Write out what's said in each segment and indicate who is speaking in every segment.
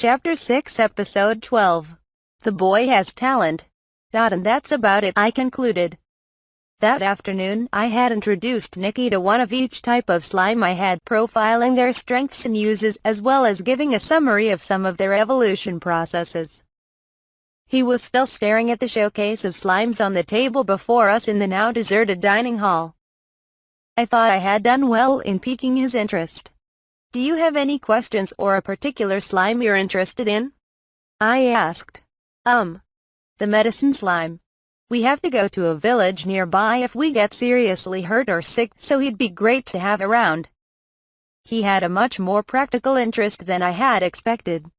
Speaker 1: Chapter 6 Episode 12. The boy has talent. And that's about it, I concluded. That afternoon, I had introduced Nikki to one of each type of slime I had, profiling their strengths and uses, as well as giving a summary of some of their evolution processes. He was still staring at the showcase of slimes on the table before us in the now deserted dining hall. I thought I had done well in piquing his interest. "Do you have any questions or a particular slime you're interested in?" I asked. The medicine slime. We have to go to a village nearby if we get seriously hurt or sick, so he'd be great to have around. He had a much more practical interest than I had expected.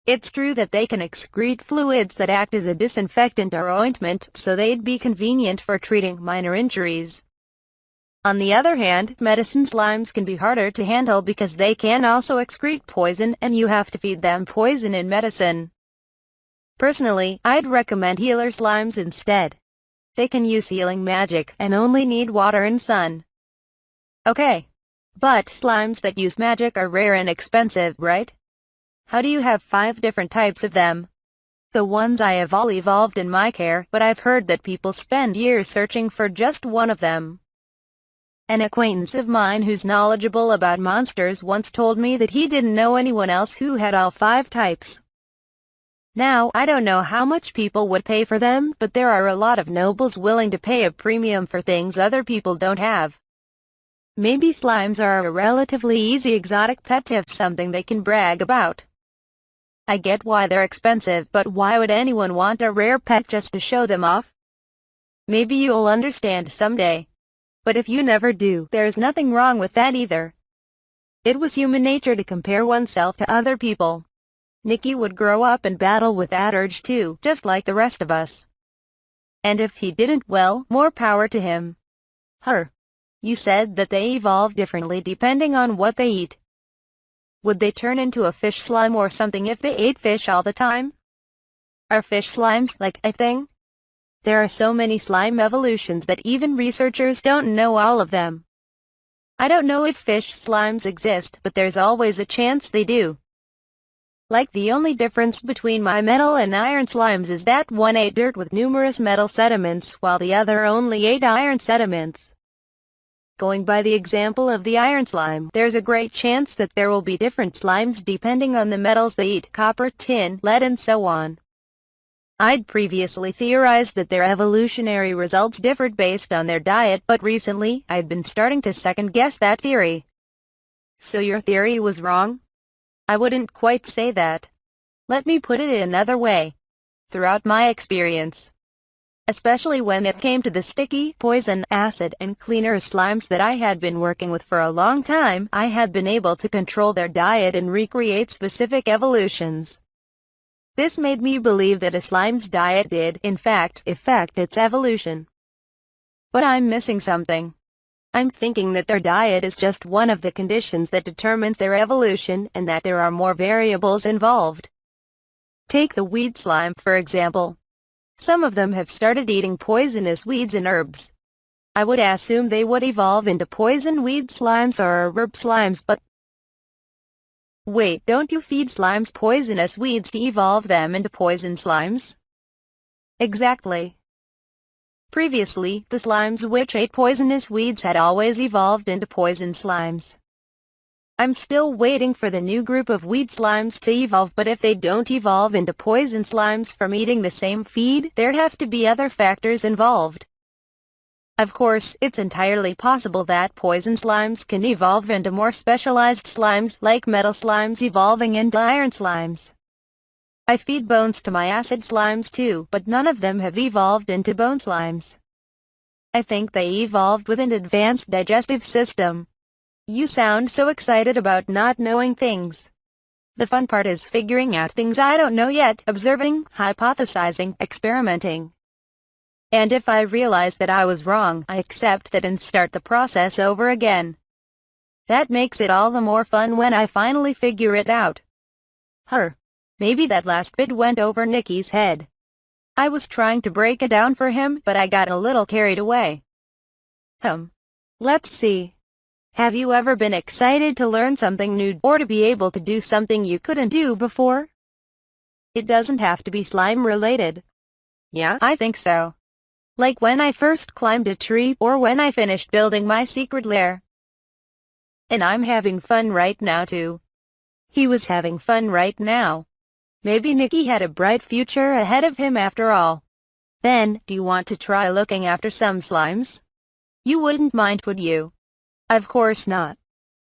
Speaker 1: It's true that they can excrete fluids that act as a disinfectant or ointment, so they'd be convenient for treating minor injuries. On the other hand, medicine slimes can be harder to handle because they can also excrete poison, and you have to feed them poison in medicine. Personally, I'd recommend healer slimes instead. They can use healing magic and only need water and sun. Okay. But slimes that use magic are rare and expensive, right? How do you have 5 different types of them? The ones I have all evolved in my care, but I've heard that people spend years searching for just one of them. An acquaintance of mine who's knowledgeable about monsters once told me that he didn't know anyone else who had all 5 types. Now, I don't know how much people would pay for them, but there are a lot of nobles willing to pay a premium for things other people don't have. Maybe slimes are a relatively easy exotic pet to have, something they can brag about. I get why they're expensive, but why would anyone want a rare pet just to show them off? Maybe you'll understand someday. But if you never do, there's nothing wrong with that either. It was human nature to compare oneself to other people. Nikki would grow up and battle with that urge too, just like the rest of us. And if he didn't, well, more power to him. You said that they evolve differently depending on what they eat. Would they turn into a fish slime or something if they ate fish all the time? Are fish slimes like a thing? There are so many slime evolutions that even researchers don't know all of them. I don't know if fish slimes exist, but there's always a chance they do. Like, the only difference between my metal and iron slimes is that one ate dirt with numerous metal sediments, while the other only ate iron sediments. Going by the example of the iron slime, there's a great chance that there will be different slimes depending on the metals they eat: copper, tin, lead, and so on. I'd previously theorized that their evolutionary results differed based on their diet, but recently, I'd been starting to second-guess that theory. So your theory was wrong? I wouldn't quite say that. Let me put it another way. Throughout my experience, especially when it came to the sticky, poison, acid, and cleaner slimes that I had been working with for a long time, I had been able to control their diet and recreate specific evolutions. This made me believe that a slime's diet did, in fact, affect its evolution. But I'm missing something. I'm thinking that their diet is just one of the conditions that determines their evolution, and that there are more variables involved. Take the weed slime, for example. Some of them have started eating poisonous weeds and herbs. I would assume they would evolve into poison weed slimes or herb slimes, but wait, don't you feed slimes poisonous weeds to evolve them into poison slimes? Exactly. Previously, the slimes which ate poisonous weeds had always evolved into poison slimes. I'm still waiting for the new group of weed slimes to evolve, but if they don't evolve into poison slimes from eating the same feed, there have to be other factors involved. Of course, it's entirely possible that poison slimes can evolve into more specialized slimes, like metal slimes evolving into iron slimes. I feed bones to my acid slimes too, but none of them have evolved into bone slimes. I think they evolved with an advanced digestive system. You sound so excited about not knowing things. The fun part is figuring out things I don't know yet, observing, hypothesizing, experimenting. And if I realize that I was wrong, I accept that and start the process over again. That makes it all the more fun when I finally figure it out. Maybe that last bit went over Nikki's head. I was trying to break it down for him, but I got a little carried away. Let's see. Have you ever been excited to learn something new or to be able to do something you couldn't do before? It doesn't have to be slime related. Yeah, I think so. Like when I first climbed a tree or when I finished building my secret lair. And I'm having fun right now too. He was having fun right now. Maybe Nicky had a bright future ahead of him after all. Then, do you want to try looking after some slimes? You wouldn't mind, would you? Of course not.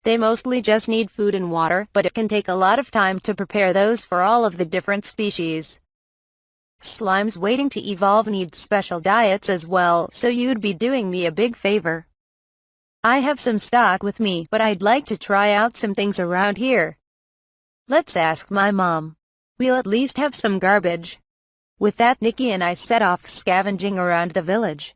Speaker 1: They mostly just need food and water, but it can take a lot of time to prepare those for all of the different species. Slimes waiting to evolve need special diets as well, so you'd be doing me a big favor. I have some stock with me, but I'd like to try out some things around here. Let's ask my mom. We'll at least have some garbage. With that, Nicky and I set off scavenging around the village.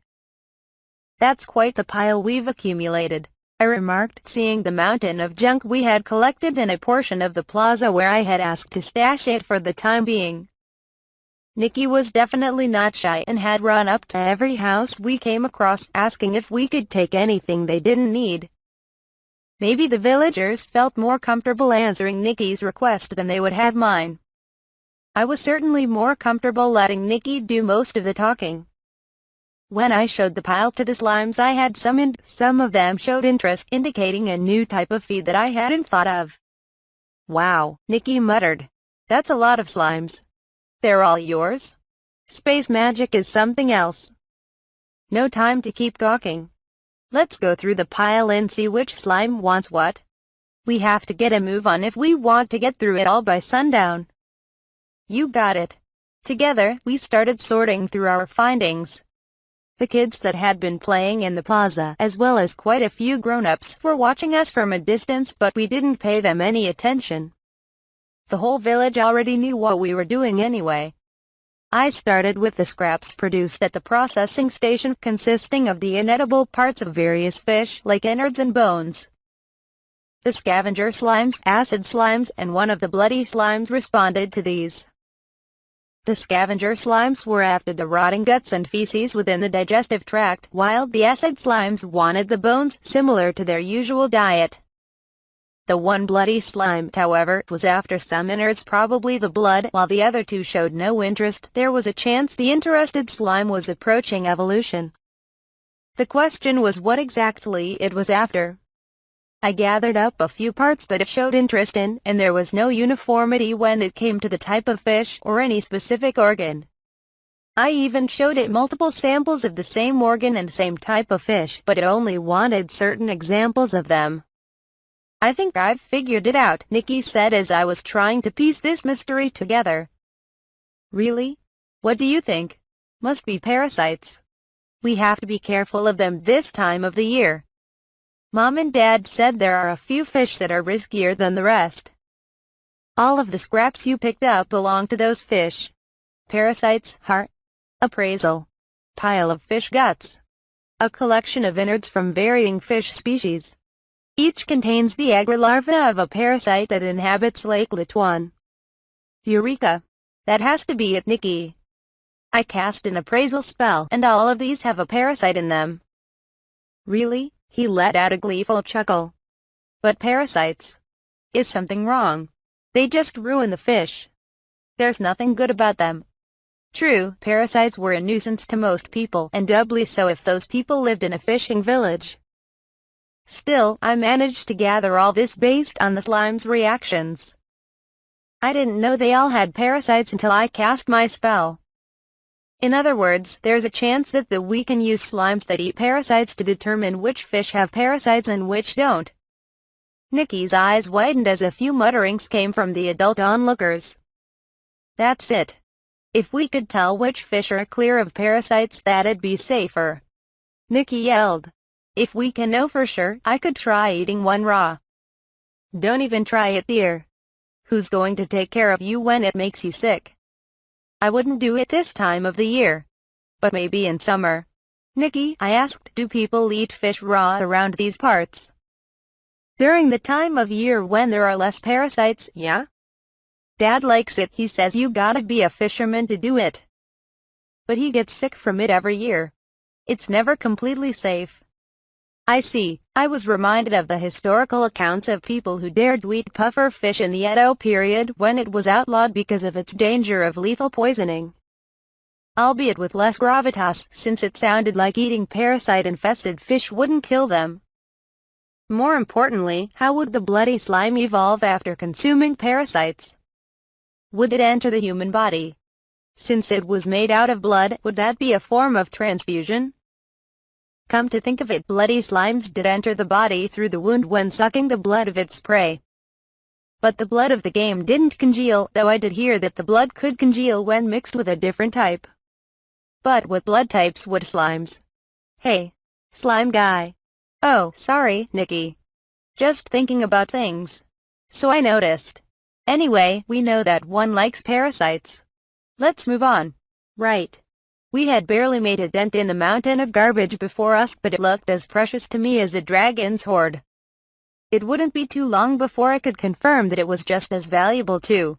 Speaker 1: That's quite the pile we've accumulated, I remarked, seeing the mountain of junk we had collected in a portion of the plaza where I had asked to stash it for the time being. Nicky was definitely not shy and had run up to every house we came across asking if we could take anything they didn't need. Maybe the villagers felt more comfortable answering Nicky's request than they would have mine. I was certainly more comfortable letting Nicky do most of the talking. When I showed the pile to the slimes I had summoned, some of them showed interest, indicating a new type of feed that I hadn't thought of. Wow, Nicky muttered. That's a lot of slimes. They're all yours? Space magic is something else. No time to keep gawking. Let's go through the pile and see which slime wants what. We have to get a move on if we want to get through it all by sundown. You got it. Together, we started sorting through our findings. The kids that had been playing in the plaza, as well as quite a few grown-ups, were watching us from a distance, but we didn't pay them any attention. The whole village already knew what we were doing anyway. I started with the scraps produced at the processing station, consisting of the inedible parts of various fish, like innards and bones. The scavenger slimes, acid slimes, and one of the bloody slimes responded to these. The scavenger slimes were after the rotting guts and feces within the digestive tract, while the acid slimes wanted the bones, similar to their usual diet. The one bloody slime, however, was after some innards, probably the blood, while the other two showed no interest. There was a chance the interested slime was approaching evolution. The question was what exactly it was after. I gathered up a few parts that it showed interest in, and there was no uniformity when it came to the type of fish or any specific organ. I even showed it multiple samples of the same organ and same type of fish, but it only wanted certain examples of them. I think I've figured it out, Nicky said as I was trying to piece this mystery together. Really? What do you think? Must be parasites. We have to be careful of them this time of the year. Mom and Dad said there are a few fish that are riskier than the rest. All of the scraps you picked up belong to those fish. Parasites, heart, appraisal, pile of fish guts, a collection of innards from varying fish species. Each contains the egg or larva of a parasite that inhabits Lake Lituan. Eureka! That has to be it, Nicky. I cast an appraisal spell, and all of these have a parasite in them. Really? He let out a gleeful chuckle. But parasites? Is something wrong? They just ruin the fish. There's nothing good about them. True, parasites were a nuisance to most people, and doubly so if those people lived in a fishing village. Still, I managed to gather all this based on the slime's reactions. I didn't know they all had parasites until I cast my spell. In other words, there's a chance that we can use slimes that eat parasites to determine which fish have parasites and which don't. Nicky's eyes widened as a few mutterings came from the adult onlookers. That's it. If we could tell which fish are clear of parasites, that'd be safer. Nicky yelled. If we can know for sure, I could try eating one raw. Don't even try it, dear. Who's going to take care of you when it makes you sick? I wouldn't do it this time of the year. But maybe in summer. Nicky, I asked, do people eat fish raw around these parts? During the time of year when there are less parasites, yeah? Dad likes it. He says you gotta be a fisherman to do it. But he gets sick from it every year. It's never completely safe. I see. I was reminded of the historical accounts of people who dared to eat puffer fish in the Edo period when it was outlawed because of its danger of lethal poisoning. Albeit with less gravitas, since it sounded like eating parasite-infested fish wouldn't kill them. More importantly, how would the bloody slime evolve after consuming parasites? Would it enter the human body? Since it was made out of blood, would that be a form of transfusion? Come to think of it, bloody slimes did enter the body through the wound when sucking the blood of its prey. But the blood of the game didn't congeal, though I did hear that the blood could congeal when mixed with a different type. But what blood types would slimes? Hey, slime guy. Oh, sorry, Nikki. Just thinking about things. So I noticed. Anyway, we know that one likes parasites. Let's move on. Right. We had barely made a dent in the mountain of garbage before us, but it looked as precious to me as a dragon's hoard. It wouldn't be too long before I could confirm that it was just as valuable too.